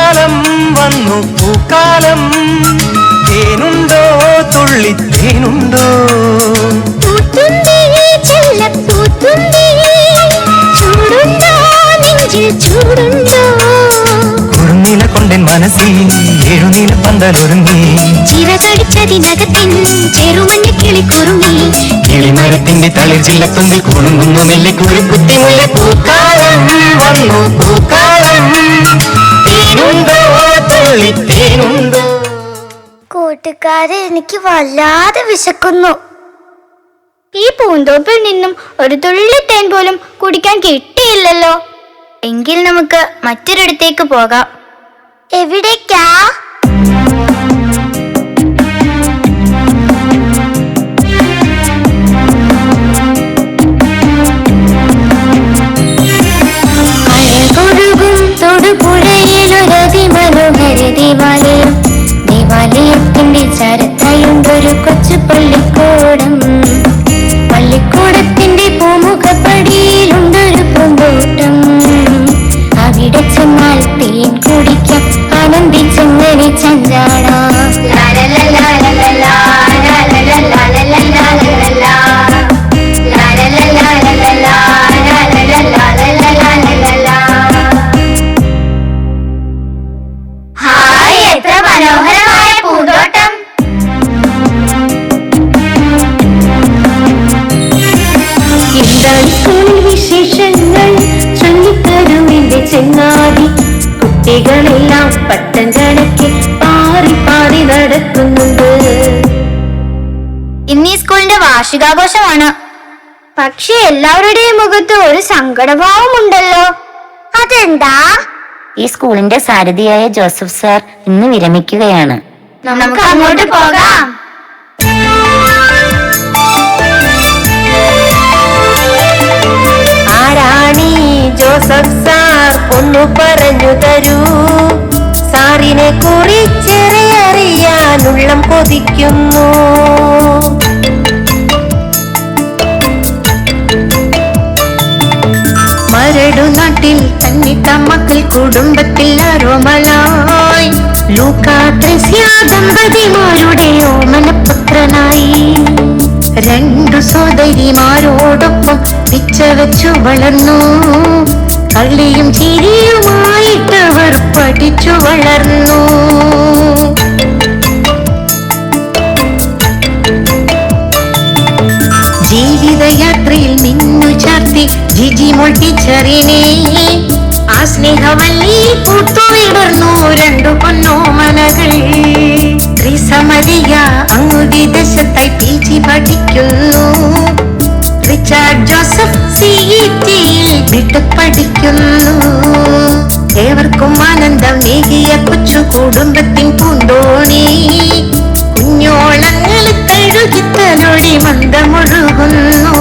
പൂക്കാലം വന്നു പൂക്കാലം, തേനുണ്ടോ തുള്ളിത്തേനുണ്ടോ? പൂത്തുമ്പി ചെല്ലപ്പൂത്തുമ്പി, ചൂടുണ്ടോ നെഞ്ചിൽ ചൂടുണ്ടോ? കുറുനില കൊണ്ടൻ മനസ്സിൽ എഴുനീല പന്തലൊരുങ്ങി, ചിറകടിച്ചതിനകത്തിൻ ചെറുമഞ്ഞ കിളി കുറുങ്ങി. കിളിമരത്തിന്റെ തളിർ ചില്ലത്തുമ്പിൽ കുണുങ്ങുന്നു മെല്ലെ കുളിക്കുത്തി മുല്ല. പൂക്കാലം വന്നു പൂക്കാലം, തേനുണ്ടോ തുള്ളിത്തേനുണ്ടോ? കൂട്ടുകാരെ, എനിക്ക് വല്ലാതെ വിശക്കുന്നു. ഈ പൂന്തോപ്പിൽ നിന്നും ഒരു തുള്ളി തേൻ പോലും കുടിക്കാൻ കിട്ടിയില്ലല്ലോ. എങ്കിൽ നമുക്ക് മറ്റൊരിടത്തേക്ക് പോകാം. എവിടേക്കാ? അഴകൊഴുകും തൊടുപുഴയിലൊരതി മനോഹര ദേവാലയം. ദേവാലയത്തിന്റെ ചരത്തയുണ്ടൊരു കൊച്ചു പള്ളിക്കൂടം. പള്ളിക്കൂടത്തിന്റെ പൂമുഖപ്പടിയിലുണ്ടൊരു പൂന്തോട്ടം. അവിടെ ചെന്നാൽ തേൻ കുടിക്കാം, ആനന്ദിച്ചെങ്ങനെ ചഞ്ചാടാം. ഹായ്, എത്ര മനോഹരമായ പൂന്തോട്ടം! എന്താണ് സ്കൂളിൽ വിശേഷങ്ങൾ? ചൊല്ലിത്തരുവിന്റെ ചെങ്ങാതി. കുട്ടികളെല്ലാം പട്ടം കണക്കെ പാറി പാറി നടക്കുന്നുണ്ട്. ഇന്ന് ഈ സ്കൂളിന്റെ വാർഷികാഘോഷമാണ്. പക്ഷെ എല്ലാവരുടെയും മുഖത്ത് ഒരു സങ്കടഭാവമുണ്ടല്ലോ. അതെന്താ? ഈ സ്കൂളിന്റെ സാരഥിയായ ജോസഫ് സാർ ഇന്ന് വിരമിക്കുകയാണ്. നമുക്ക് അങ്ങോട്ട് പോകാം. ആരാണീ ജോസഫ് സാർ? ഒന്നു പറഞ്ഞു തരൂ. സാറിനെ കുറിച്ചേറെ അറിയാനുള്ളം കൊതിക്കുന്നു. മരടുനാട്ടിൽ തന്നിട്ട മക്കൾ കുടുംബത്തിൽ അരോമലായി. ലൂക്കാ ത്രേസ്യ ദമ്പതിമാരുടെ ഓമനപുത്രനായി. രണ്ടു സോദരിമാരോടൊപ്പം പിച്ച വെച്ചു വളർന്നു. കളിയും ചിരിയുമായിട്ടവർ പഠിച്ചു വളർന്നു. ജീവിതയാത്രയിൽ നിന്നു ചാർത്തി ജിജി മോൾ ടീച്ചറിനെ. ആ സ്നേഹവല്ലി പൂത്തുവിടർന്നു രണ്ടു പൊന്നോമനകൾ. ത്രിസമരിയ അങ്ങു വിദേശത്തായി PG പഠിക്കുന്നു. റിച്ചാർഡ് ജോസഫ് CETയിൽ ബിടെക് പഠിക്കുന്നു. ഏവർക്കും ആനന്ദം ഏകിയ കൊച്ചു കുടുംബത്തിൻ പൂന്തോണി. കുഞ്ഞോളങ്ങൾ കഴുകിത്തലൊടി മന്ദമൊഴുകുന്നു.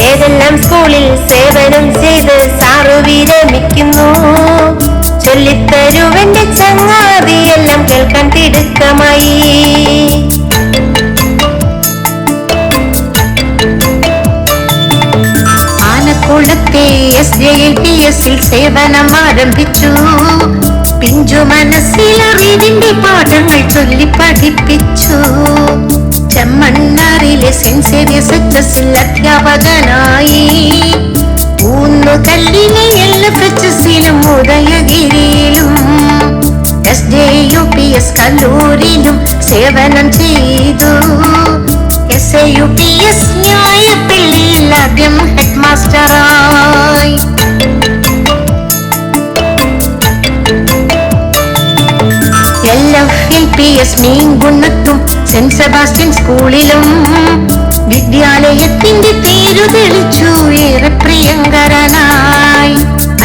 ഏതെല്ലാം സ്കൂളിൽ സേവനം ചെയ്ത് സാറു വിരമിക്കുന്നു. ചൊല്ലിത്തരുവന്റെ ചങ്ങാതിയെല്ലാം കേൾക്കാൻ തിടുക്കമായി. ആനക്കുളത്തെ SJLPSൽ സേവനം ആരംഭിച്ചു. പിഞ്ചു മനസ്സിൽ അറിവിന്റെ പാഠങ്ങൾ ചൊല്ലി പഠിപ്പിച്ചു. ചെമ്മണ്ണാറിലെ സെന്റ് സേവിയേഴ്സ് HSൽ അധ്യാപകനായി. ഊന്നുകല്ലിലെ LFHSലും ഉദയഗിരിയിലും SJUPS കല്ലൂരിലും സേവനം ചെയ്തു. SAUPS ന്യായപ്പള്ളിയിൽ ആദ്യം ഹെഡ് മാസ്റ്ററായി. LFLPS മീൻകുന്നത്തും സെന്റ് സെബാസ്റ്റ്യൻ സ്കൂളിലും വിദ്യാലയത്തിന്റെ പേരു തെളിച്ചു ഏറെ പ്രിയങ്കരനായി.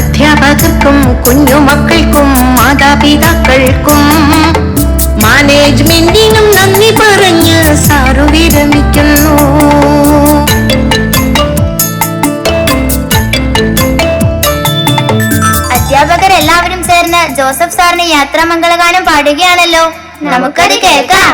അധ്യാപകർക്കും കുഞ്ഞുമക്കൾക്കും മാതാപിതാക്കൾക്കും മാനേജ്മെന്റിനും നന്ദി പറഞ്ഞ് സാറു വിരമിക്കുന്നു. അധ്യാപകരെല്ലാവരും ചേർന്ന് ജോസഫ് സാറിന് യാത്രാമംഗളഗാനം പാടുകയാണല്ലോ. നമുക്കത് കേൾക്കാം.